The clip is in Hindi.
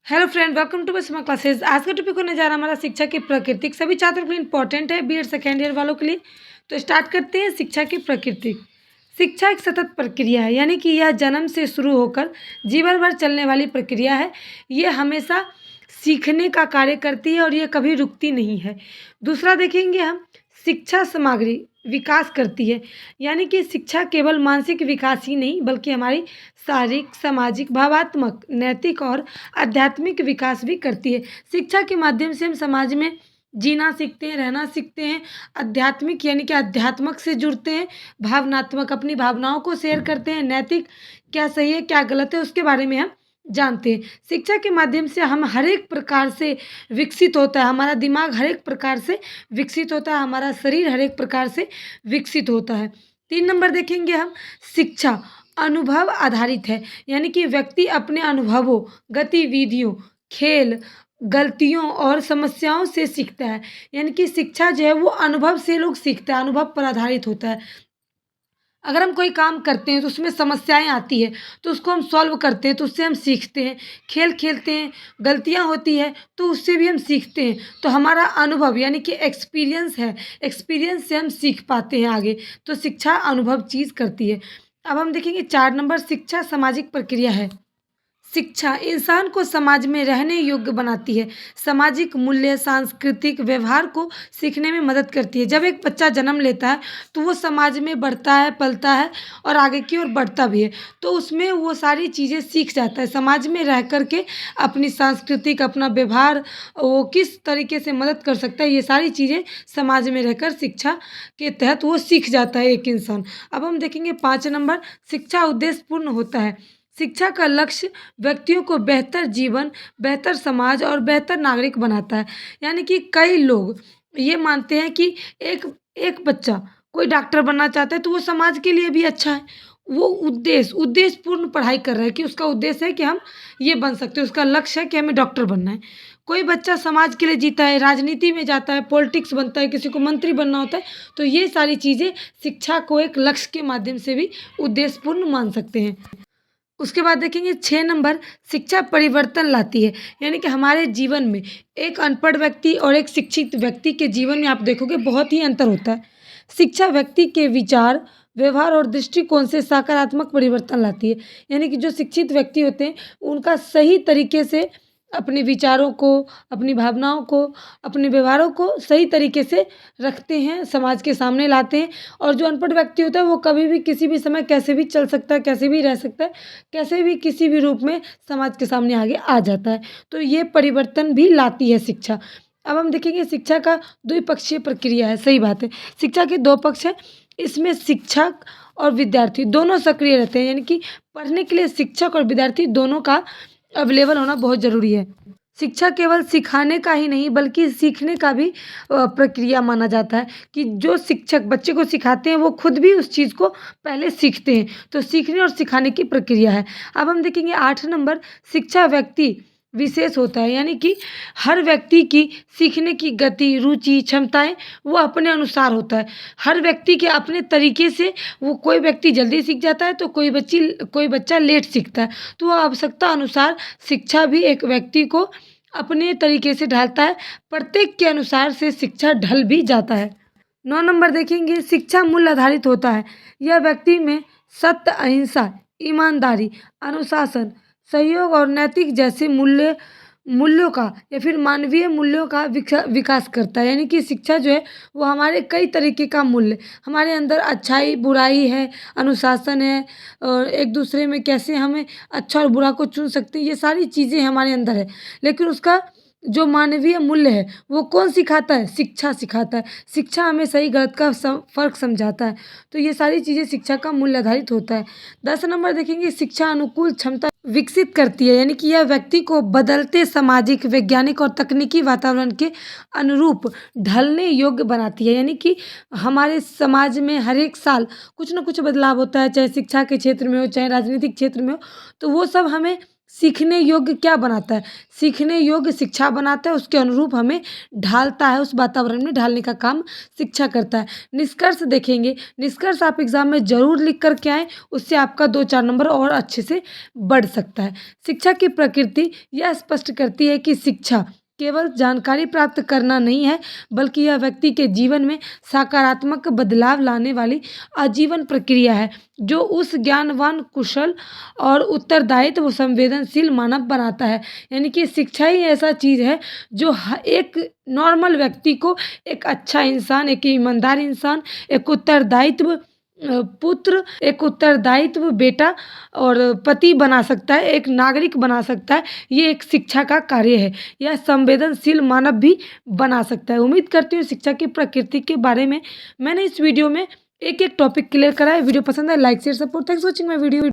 Hello friend, welcome to smart classes. आज का टॉपिक होने जा रहा है हमारा शिक्षा की प्रकृति। सभी छात्रों के लिए इंपॉर्टेंट है, बीएड सेकेंड ईयर वालों के लिए। तो स्टार्ट करते हैं। शिक्षा की प्रकृति। शिक्षा एक सतत प्रक्रिया है, यानी कि यह जन्म से शुरू होकर जीवन भर चलने वाली प्रक्रिया है। ये हमेशा सीखने का कार्य करती है और ये कभी रुकती नहीं है। दूसरा देखेंगे हम, शिक्षा सामग्री विकास करती है, यानी कि शिक्षा केवल मानसिक विकास ही नहीं बल्कि हमारी शारीरिक, सामाजिक, भावात्मक, नैतिक और आध्यात्मिक विकास भी करती है। शिक्षा के माध्यम से हम समाज में जीना सीखते हैं, रहना सीखते हैं। आध्यात्मिक यानी कि अध्यात्मक से जुड़ते हैं। भावनात्मक अपनी भावनाओं को शेयर करते हैं। नैतिक क्या सही है क्या गलत है उसके बारे में हम जानते हैं। शिक्षा के माध्यम से हम हर एक प्रकार से विकसित होता है। हमारा दिमाग हर एक प्रकार से विकसित होता है। हमारा शरीर हर एक प्रकार से विकसित होता है। 3 नंबर देखेंगे हम, शिक्षा अनुभव आधारित है, यानी कि व्यक्ति अपने अनुभवों, गतिविधियों, खेल, गलतियों और समस्याओं से सीखता है। यानी कि शिक्षा जो है वो अनुभव से लोग सीखता है, अनुभव पर आधारित होता है। अगर हम कोई काम करते हैं तो उसमें समस्याएं आती है तो उसको हम सॉल्व करते हैं, तो उससे हम सीखते हैं। खेल खेलते हैं, गलतियां होती है तो उससे भी हम सीखते हैं। तो हमारा अनुभव यानी कि एक्सपीरियंस है, एक्सपीरियंस से हम सीख पाते हैं आगे। तो शिक्षा अनुभव चीज़ करती है। अब हम देखेंगे 4 नंबर, शिक्षा सामाजिक प्रक्रिया है। शिक्षा इंसान को समाज में रहने योग्य बनाती है। सामाजिक मूल्य, सांस्कृतिक व्यवहार को सीखने में मदद करती है। जब एक बच्चा जन्म लेता है तो वो समाज में बढ़ता है, पलता है और आगे की ओर बढ़ता भी है। तो उसमें वो सारी चीज़ें सीख जाता है। समाज में रह कर के अपनी सांस्कृतिक, अपना व्यवहार वो किस तरीके से मदद कर सकता है, ये सारी चीज़ें समाज में रहकर शिक्षा के तहत वो सीख जाता है एक इंसान। अब हम देखेंगे 5 नंबर, शिक्षा उद्देश्यपूर्ण होता है। शिक्षा का लक्ष्य व्यक्तियों को बेहतर जीवन, बेहतर समाज और बेहतर नागरिक बनाता है। यानी कि कई लोग ये मानते हैं कि एक एक बच्चा कोई डॉक्टर बनना चाहता है तो वो समाज के लिए भी अच्छा है। वो उद्देश्यपूर्ण पढ़ाई कर रहा है कि उसका उद्देश्य है कि हम ये बन सकते हैं, उसका लक्ष्य है कि हमें डॉक्टर बनना है। कोई बच्चा समाज के लिए जीता है, राजनीति में जाता है, पॉलिटिक्स बनता है, किसी को मंत्री बनना होता है। तो ये सारी चीज़ें शिक्षा को एक लक्ष्य के माध्यम से भी उद्देश्यपूर्ण मान सकते हैं। उसके बाद देखेंगे 6 नंबर, शिक्षा परिवर्तन लाती है। यानी कि हमारे जीवन में एक अनपढ़ व्यक्ति और एक शिक्षित व्यक्ति के जीवन में आप देखोगे बहुत ही अंतर होता है। शिक्षा व्यक्ति के विचार, व्यवहार और दृष्टिकोण से सकारात्मक परिवर्तन लाती है। यानी कि जो शिक्षित व्यक्ति होते हैं उनका सही तरीके से अपने विचारों को, अपनी भावनाओं को, अपने व्यवहारों को सही तरीके से रखते हैं, समाज के सामने लाते हैं। और जो अनपढ़ व्यक्ति होता है वो कभी भी किसी भी समय कैसे भी चल सकता है, कैसे भी रह सकता है, कैसे भी किसी भी रूप में समाज के सामने आगे आ जाता है। तो ये परिवर्तन भी लाती है शिक्षा। अब हम देखेंगे शिक्षा का द्विपक्षीय प्रक्रिया है। सही बात है, शिक्षा के 2 पक्ष हैं। इसमें शिक्षक और विद्यार्थी दोनों सक्रिय रहते हैं। यानी कि पढ़ने के लिए शिक्षक और विद्यार्थी दोनों का अवेलेबल होना बहुत ज़रूरी है। शिक्षा केवल सिखाने का ही नहीं बल्कि सीखने का भी प्रक्रिया माना जाता है कि जो शिक्षक बच्चे को सिखाते हैं वो खुद भी उस चीज़ को पहले सीखते हैं। तो सीखने और सिखाने की प्रक्रिया है। अब हम देखेंगे 8 नंबर, शिक्षा व्यक्ति विशेष होता है। यानी कि हर व्यक्ति की सीखने की गति, रुचि, क्षमताएं वो अपने अनुसार होता है। हर व्यक्ति के अपने तरीके से वो, कोई व्यक्ति जल्दी सीख जाता है तो कोई बच्चा लेट सीखता है। तो वो आवश्यकता अनुसार शिक्षा भी एक व्यक्ति को अपने तरीके से ढालता है। प्रत्येक के अनुसार से शिक्षा ढल भी जाता है। 9 नंबर देखेंगे, शिक्षा मूल्य आधारित होता है। यह व्यक्ति में सत्य, अहिंसा, ईमानदारी, अनुशासन, सहयोग और नैतिक जैसे मूल्यों का या फिर मानवीय मूल्यों का विकास करता है। यानी कि शिक्षा जो है वो हमारे कई तरीके का मूल्य, हमारे अंदर अच्छाई बुराई है, अनुशासन है, और एक दूसरे में कैसे हमें अच्छा और बुरा को चुन सकते हैं, ये सारी चीज़ें हमारे अंदर है। लेकिन उसका जो मानवीय मूल्य है वो कौन सिखाता है? शिक्षा सिखाता है। शिक्षा हमें सही गलत का फ़र्क समझाता है। तो ये सारी चीज़ें शिक्षा का मूल्य आधारित होता है। 10 नंबर देखेंगे, शिक्षा अनुकूल क्षमता विकसित करती है। यानी कि यह व्यक्ति को बदलते सामाजिक, वैज्ञानिक और तकनीकी वातावरण के अनुरूप ढलने योग्य बनाती है। यानी कि हमारे समाज में हर एक साल कुछ ना कुछ बदलाव होता है, चाहे शिक्षा के क्षेत्र में हो, चाहे राजनीतिक क्षेत्र में हो। तो वो सब हमें सीखने योग्य क्या बनाता है? सीखने योग्य शिक्षा बनाता है, उसके अनुरूप हमें ढालता है, उस वातावरण में ढालने का काम शिक्षा करता है। निष्कर्ष देखेंगे, निष्कर्ष आप एग्ज़ाम में ज़रूर लिख कर के आएँ, उससे आपका 2-4 नंबर और अच्छे से बढ़ सकता है। शिक्षा की प्रकृति यह स्पष्ट करती है कि शिक्षा केवल जानकारी प्राप्त करना नहीं है, बल्कि यह व्यक्ति के जीवन में सकारात्मक बदलाव लाने वाली आजीवन प्रक्रिया है, जो उस ज्ञानवान, कुशल और उत्तरदायित्व व संवेदनशील मानव बनाता है। यानी कि शिक्षा ही ऐसा चीज़ है जो एक नॉर्मल व्यक्ति को एक अच्छा इंसान, एक ईमानदार इंसान, एक उत्तरदायित्व पुत्र, एक उत्तरदायित्व बेटा और पति बना सकता है, एक नागरिक बना सकता है। ये एक शिक्षा का कार्य है। यह संवेदनशील मानव भी बना सकता है। उम्मीद करती हूँ शिक्षा की प्रकृति के बारे में मैंने इस वीडियो में एक-एक टॉपिक क्लियर करा है। वीडियो पसंद आए like share support. Thanks for watching my video.